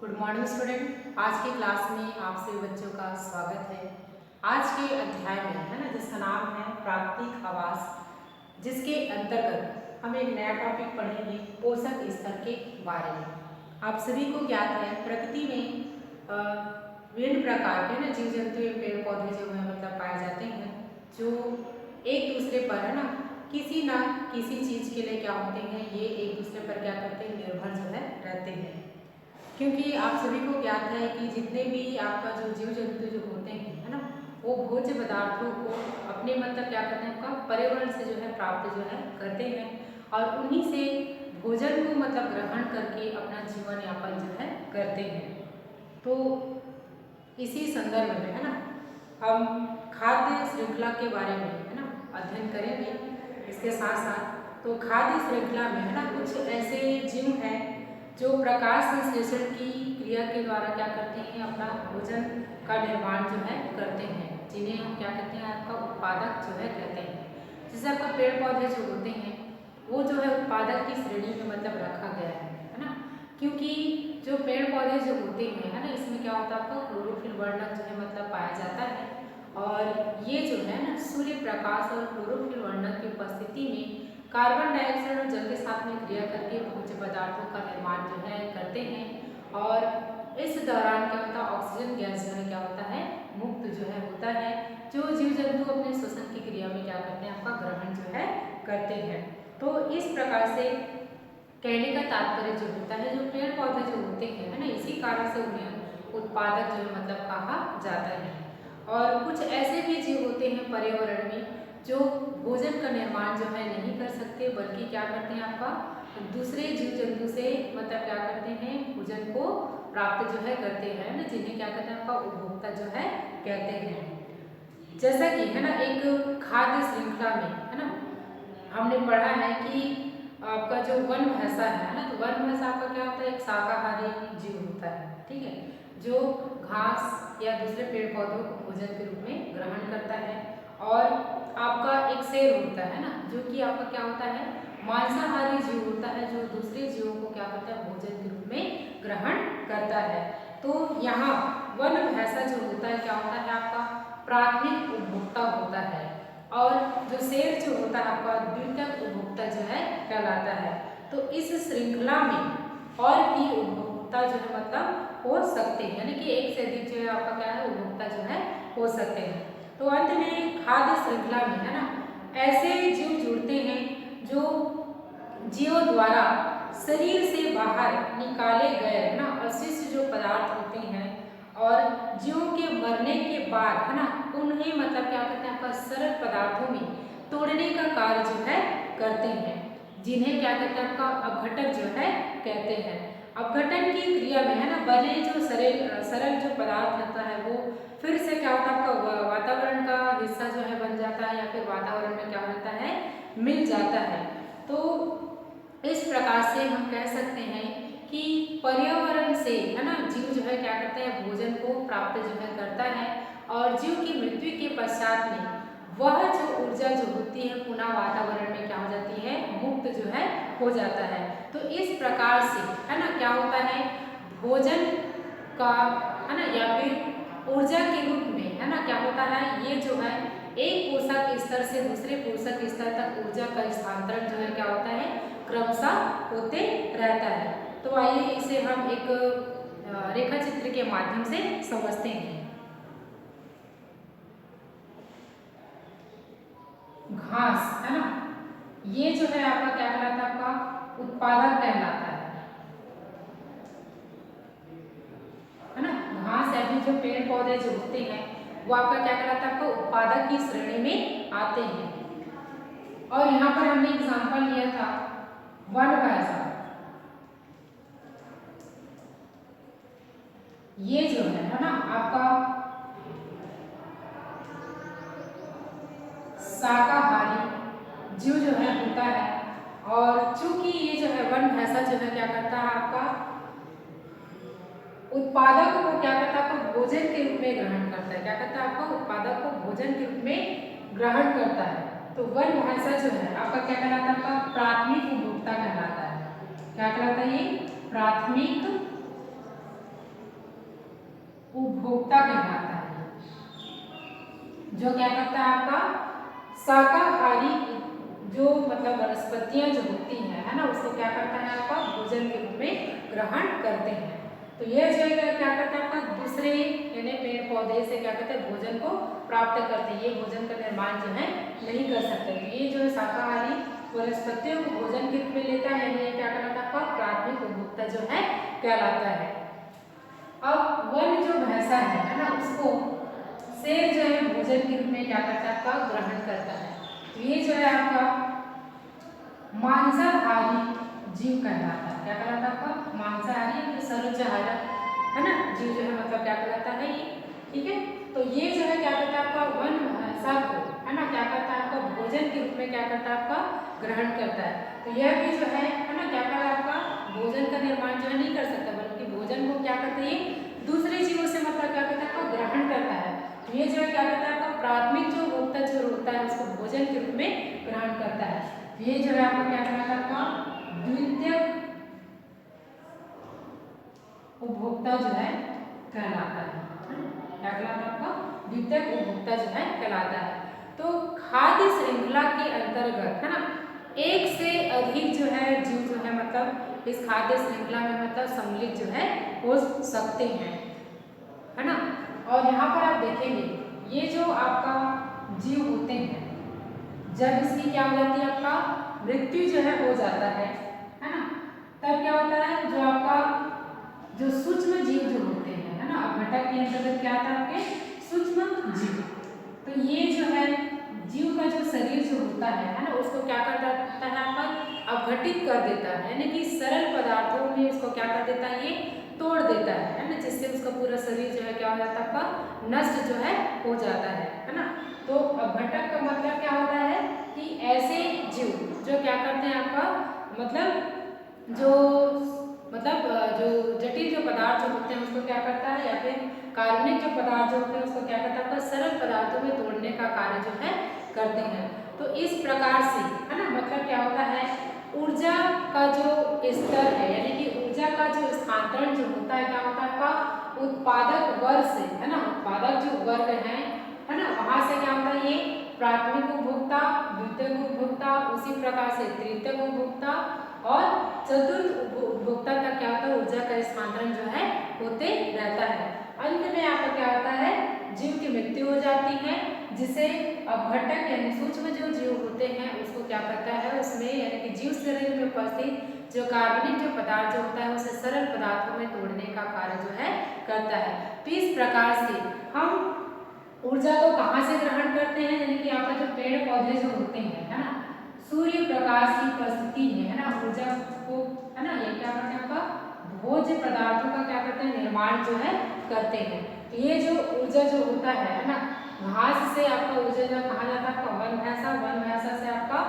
Good morning student. आज की class में आप सभी बच्चों का स्वागत है। आज के अध्याय में है ना, जिसका नाम है प्राकृतिक आवास, जिसके अंतर्गत हम एक नया टॉपिक पढ़ेंगे पोषक स्तर के बारे में। आप सभी को ज्ञात है प्रकृति में विभिन्न प्रकार के ना जीव जंतु या पेड़ पौधे जो है मतलब पाए जाते हैं, जो एक दूसरे पर है ना किसी ना किसी चीज़ के लिए क्या होते हैं, ये एक दूसरे पर क्या करते हैं, निर्भर जो है रहते हैं। क्योंकि आप सभी को ज्ञात है कि जितने भी आपका जो जीव जंतु जो होते हैं है ना, वो भोज्य पदार्थों को अपने मतलब क्या करते हैं, आपका पर्यावरण से जो है प्राप्त जो है करते हैं और उन्हीं से भोजन को मतलब ग्रहण करके अपना जीवन यापन जो है करते हैं। तो इसी संदर्भ में है ना हम खाद्य श्रृंखला के बारे में है ना अध्ययन करेंगे। इसके साथ साथ तो खाद्य श्रृंखला में है ना कुछ ऐसे जीव हैं जो प्रकाश संश्लेषण की क्रिया के द्वारा क्या करते हैं, अपना भोजन का निर्माण जो है करते हैं, जिन्हें हम क्या कहते हैं, आपका उत्पादक जो है कहते हैं। जैसे आपका पेड़ पौधे जो होते हैं वो जो है उत्पादक की श्रेणी में मतलब रखा गया है ना, क्योंकि जो पेड़ पौधे जो होते हैं है ना, इसमें क्या होता है, आपका क्लोरोफिल वर्णक जो है मतलब पाया जाता है और ये जो है ना सूर्य प्रकाश और क्लोरोफिल वर्णक की उपस्थिति में कार्बन डाइऑक्साइड और जल के साथ में क्रिया करके भोज्य पदार्थों का निर्माण जो है करते हैं और इस दौरान क्या होता है, ऑक्सीजन गैस जो है क्या होता है, मुक्त जो है होता है, जो जीव जंतु अपने श्वसन की क्रिया में क्या करते हैं, आपका ग्रहण जो है करते हैं। तो इस प्रकार से कहने का तात्पर्य जो होता है, जो पेड़ पौधे जो होते हैं है ना, इसी कारण से उन्हें उत्पादक जो है मतलब कहा जाता है। और कुछ ऐसे भी जीव होते हैं पर्यावरण में जो भोजन का निर्माण जो है नहीं कर सकते, बल्कि क्या करते हैं, आपका दूसरे जीव जंतु से मतलब क्या करते हैं, भोजन को प्राप्त जो है करते हैं ना, जिन्हें क्या कहते हैं, आपका उपभोक्ता जो है कहते हैं। जैसा कि है ना एक खाद्य श्रृंखला में है ना हमने पढ़ा है कि आपका जो वन भैंसा है ना, तो वन भैंसा आपका क्या होता है, एक शाकाहारी जीव होता है, ठीक है, जो घास या दूसरे पेड़ पौधों को भोजन के रूप में ग्रहण करता है। और आपका एक शेर होता है ना, जो कि आपका क्या होता है, मांसाहारी जीव होता है, जो दूसरे जीवों को क्या करता है, भोजन के रूप में ग्रहण करता है। तो यहाँ वन भैंसा जो होता है क्या होता है, आपका प्राथमिक उपभोक्ता होता है और जो शेर जो होता है आपका द्वितीयक उपभोक्ता जो है कहलाता है। तो इस श्रृंखला में और भी उपभोक्ता जो है मतलब हो सकते हैं, यानी कि एक से अधिक जो है आपका क्या है, उपभोक्ता जो है हो सकते हैं। तो अंत में खाद्य श्रृंखला में है ना ऐसे जीव जुड़ते हैं जो जीवों द्वारा शरीर से बाहर निकाले गए है ना अवशिष्ट जो पदार्थ होते हैं और जीवों के मरने के बाद है ना उन्हें मतलब क्या करते हैं, आपका सरल पदार्थों में तोड़ने का कार्य जो है करते हैं, जिन्हें क्या कहते हैं, आपका अपघटक जो है कहते हैं। अपघटन की क्रिया में है ना बने जो सरल जो पदार्थ होता है वो फिर से क्या होता है, आपका वातावरण का हिस्सा जो है बन जाता है या फिर वातावरण में क्या होता है, मिल जाता है। तो इस प्रकार से हम कह सकते हैं कि पर्यावरण से है ना जीव जो है क्या करता है, भोजन को प्राप्त जो है करता है और जीव की मृत्यु के पश्चात में वह जो ऊर्जा जो होती है पुनः वातावरण में क्या हो जाती है, मुक्त जो है हो जाता है। तो इस प्रकार से है ना क्या होता है, भोजन का है ना या फिर ऊर्जा के रूप में है ना क्या होता है, ये जो है एक पोषक स्तर से दूसरे पोषक स्तर तक ऊर्जा का स्थानांतरण जो है क्या होता है, क्रमशः होते रहता है। तो आइए इसे हम एक रेखा चित्र के माध्यम से समझते हैं। घास है ना, ये जो है आपका क्या कहलाता है, आपका उत्पादक कहलाता है ना। घास या फिर जो पेड़ पौधे जो होते हैं वो आपका क्या कहलाता है, आपका उत्पादक की श्रेणी में आते हैं। और यहाँ पर हमने एग्जांपल लिया था वन भैंसा, ये जो है ना आपका शाकाहारी जीव जो है होता है और चूंकि ये जो है वन भैंसा जो है क्या करता है, आपका उत्पादक को क्या करता है, आपको भोजन के रूप में ग्रहण करता है, क्या करता है, आपका उत्पादक को भोजन के रूप में ग्रहण करता है। तो वन भैंसा जो है आपका क्या कहलाता है, आपका प्राथमिक उपभोक्ता कहलाता है। क्या कहलाता है, ये प्राथमिक जो क्या करता है आपका शाकाहारी जो मतलब वनस्पतियां जो होती हैं, है ना, उसको क्या करता है आपका भोजन के रूप में ग्रहण करते हैं। तो ये जो है क्या करता है आपका दूसरे यानी पेड़ पौधे से क्या करते हैं भोजन को प्राप्त करते हैं, ये भोजन का निर्माण जो है नहीं कर सकते। तो ये जो है शाकाहारी वनस्पतियों को भोजन के रूप में लेता है, यानी ये क्या कहलाता है आपका प्राथमिक उपभोक्ता जो है कहलाता है। अब वन जो भैंसा है ना, उसको शेर जो है भोजन के रूप में क्या करता है आपका ग्रहण करता है। तो ये जो है आपका मांसाहारी जीव कहलाता है। क्या कहलाता है आपका मांसाहारी, सर्वोच्चाहारी है ना जीव जो है मतलब क्या कहलाता है ये, ठीक है। तो ये जो है क्या करता है आपका वन भैंसा को, है ना, क्या करता है आपका भोजन के रूप में क्या करता है आपका ग्रहण करता है। तो यह भी जो है ना क्या करता है आपका भोजन का निर्माण जो है नहीं कर सकता, बल्कि भोजन को क्या करता है दूसरे जीवों से मतलब क्या करता है आपका ग्रहण करता है। तो ये जो है क्या करता है आपका प्राथमिक जो उपभोक्ता जो होता है उसको भोजन के रूप में ग्रहण करता है। ये जो है आपका क्या कहलाता है आपका द्वितीयक उपभोक्ता जो है कहलाता है। क्या कहलाता है आपका द्वितीयक उपभोक्ता जो है कहलाता है। तो खाद्य श्रृंखला के अंतर्गत, है ना, एक से अधिक जो है जीव जो है मतलब इस खाद्य श्रृंखला में मतलब सम्मिलित जो है हो सकते हैं, है ना। और यहाँ पर आप देखेंगे ये जो आपका जीव होते हैं, जब इसकी क्या हो जाती है आपका मृत्यु जो है हो जाता है ना, तब क्या होता है जो आपका जो सूक्ष्म जीव जो होते हैं, है ना, अपघटक के अंतर्गत क्या आता है आपके सूक्ष्म जीव। तो ये जो है जीव का जो शरीर जो होता है ना, उसको क्या कर देता है आपका अपघटित कर देता है, यानी कि सरल पदार्थों में उसको क्या कर देता है ये तोड़ देता है ना, जिससे उसका पूरा शरीर जो है क्या हो जाता है आपका नष्ट जो है हो जाता है ना। तो अपघटक का मतलब क्या होता है कि ऐसे जीव जो क्या करते हैं आपका मतलब जो जटिल जो पदार्थ जो होते हैं उसको क्या करता है, या फिर कार्बनिक जो पदार्थ जो होते हैं उसको क्या करता है आपका सरल पदार्थों में तोड़ने का कार्य जो है करते हैं। तो इस प्रकार से, है ना, मतलब क्या होता है ऊर्जा का जो स्तर है, यानी कि ऊर्जा का जो स्थानांतरण जो होता है क्या होता है आपका उत्पादक वर्ग से, है ना, उत्पादक जो वर्ग है ना, वहां से क्या होता है ये प्राथमिक उपभोक्ता, द्वितीयक उपभोक्ता, उसी प्रकार से तृतीयक उपभोक्ता और चतुर्थ उपभोक्ता तक क्या होता है ऊर्जा का स्थानांतरण जो है होते रहता है। अंत में यहाँ पर क्या होता है जीव की मृत्यु हो जाती है, जिसे अपघटक यानी सूक्ष्म जो जीव होते हैं उसको क्या करता है उसमें यानी कि जीव शरीर में उपस्थित जो कार्बनिक जो पदार्थ जो होता है उसे सरल पदार्थों में तोड़ने का कार्य जो है करता है। तो इस प्रकार से हम ऊर्जा को कहाँ से ग्रहण करते हैं, यानी कि यहाँ पर जो पेड़ पौधे जो होते हैं, है ना, सूर्य प्रकाश की उपस्थिति में, है ना, ऊर्जा को, है ना, ये क्या करते हैं आपका भोज्य पदार्थों का क्या करते हैं निर्माण जो है करते हैं। तो ये जो ऊर्जा जो होता है ना, घास से आपका ऊर्जा जो कहा जाता है आपका वन भैंसा से आपका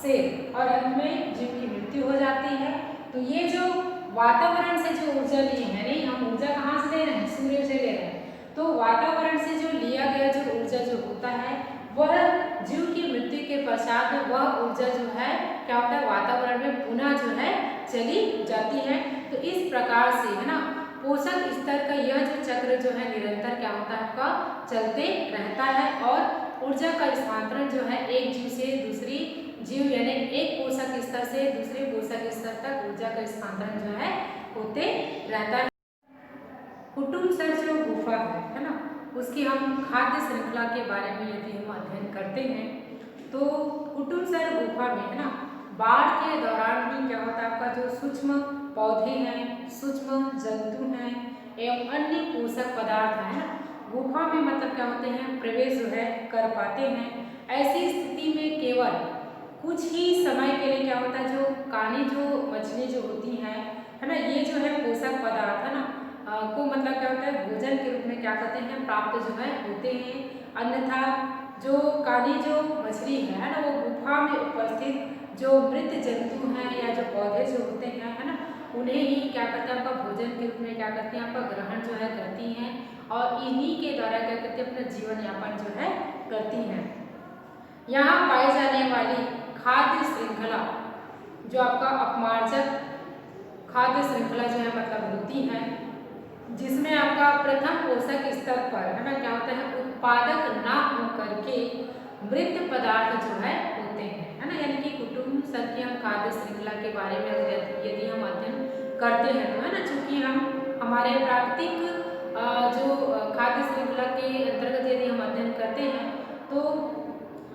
शेर, और अंत में जीव की मृत्यु हो जाती है। तो ये जो वातावरण से जो ऊर्जा ली है, नहीं हम ऊर्जा कहाँ से ले रहे हैं सूर्य से ले रहे हैं, तो वातावरण से जो लिया गया जो ऊर्जा जो होता है वह जीव की मृत्यु के पश्चात में वह ऊर्जा जो है क्या होता है वातावरण में पुनः जो है चली जाती है। तो इस प्रकार से, है ना, पोषक स्तर का यह जो चक्र जो है निरंतर क्या होता है आपका चलते रहता है, और ऊर्जा का स्थानांतरण जो है एक जीव से दूसरी जीव यानी एक पोषक स्तर से दूसरे पोषक स्तर तक ऊर्जा का स्थानांतरण जो है होते रहता है। कुटुंब सर जो गुफा है ना, उसकी हम खाद्य श्रृंखला के बारे में यदि हम अध्ययन करते हैं तो कुटुंब सर गुफा में, है ना, बाढ़ के दौरान ही क्या होता है आपका जो सूक्ष्म पौधे हैं, सूक्ष्म जंतु हैं एवं अन्य पोषक पदार्थ है ना, गुफा में मतलब क्या होते हैं प्रवेश जो है कर पाते हैं। ऐसी स्थिति में केवल कुछ ही समय के लिए क्या होता है जो कानी जो मछली जो होती हैं, है ना, ये जो है पोषक पदार्थ है ना को मतलब क्या होता है भोजन के रूप में क्या करते हैं प्राप्त जो है होते हैं। अन्यथा जो काली जो मछली है ना, वो गुफा में उपस्थित जो मृत जंतु हैं या जो पौधे जो होते हैं, है ना, उन्हें ही क्या करते हैं आपका भोजन के रूप में क्या करती हैं आपका ग्रहण जो है करती हैं, और इन्हीं के द्वारा क्या करती हैं अपना जीवन यापन जो है करती हैं। यहाँ पाई जाने वाली खाद्य श्रृंखला जो आपका अपमार्जक खाद्य श्रृंखला जो है मतलब होती है, जिसमें आपका प्रथम पोषक स्तर पर, है ना, क्या होता है उत्पादक ना होकर के मृत पदार्थ जो है होते हैं, है ना। यानी कि कुटुंब स्तर की हम खाद्य श्रृंखला के बारे में यदि हम अध्ययन करते हैं तो, है ना, चूंकि हम हमारे प्राकृतिक जो खाद्य श्रृंखला के अंतर्गत यदि हम अध्ययन करते हैं तो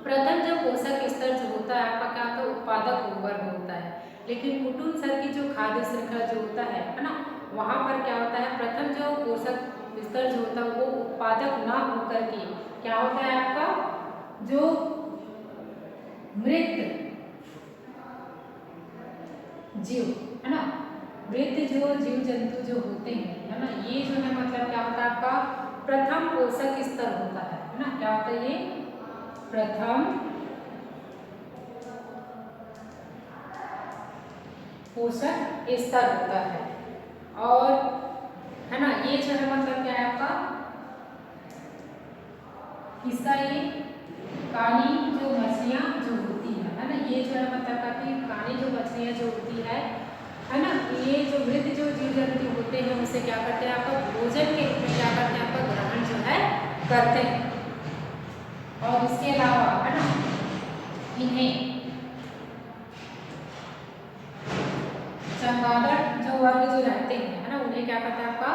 प्रथम जो पोषक स्तर जो होता है आपका क्या होता है, उत्पादक वर्ग होता है। लेकिन कुटुंब स्तर की जो खाद्य श्रृंखला जो होता है ना, वहाँ पर क्या होता है, प्रथम जो पोषक स्तर जो होता है वो उत्पादक ना होकर के क्या होता है आपका, जो मृत जीव, है ना, मृत जो जीव जंतु जो होते हैं, है ना, ये जो है मतलब क्या होता है आपका प्रथम पोषक स्तर होता है ना। क्या होता है ये प्रथम पोषक स्तर होता है। और है ना, ये जो है मतलब क्या है आपका, इसका ये कानी जो मछलियाँ जो होती है ना, ये जो है मतलब काफी कानी जो मछलियाँ जो होती है ना, ये जो मृत जो जीव जंतु होते हैं उसे क्या करते हैं आपका भोजन के रूप में क्या करते हैं आपका ग्रहण जो है करते हैं। और इसके अलावा है ना, इन्हें चमगादड़ जो वर्ग जो रहते हैं, है ना, उन्हें क्या करते हैं आपका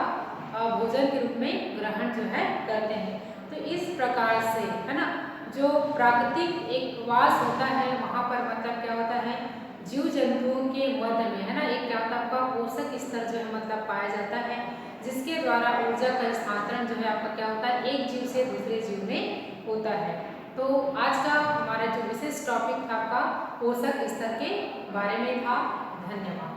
भोजन के रूप में ग्रहण जो है करते हैं। तो इस प्रकार से, है ना, जो प्राकृतिक एक वास होता है वहाँ पर मतलब क्या होता है, जीव जंतुओं के मध्य में, है ना, एक क्या होता है आपका पोषक स्तर जो है मतलब पाया जाता है, जिसके द्वारा ऊर्जा का स्थानांतरण जो है आपका क्या होता है, एक जीव से दूसरे जीव में होता है। तो आज का हमारा जो विशेष टॉपिक था आपका पोषक स्तर के बारे में था। धन्यवाद।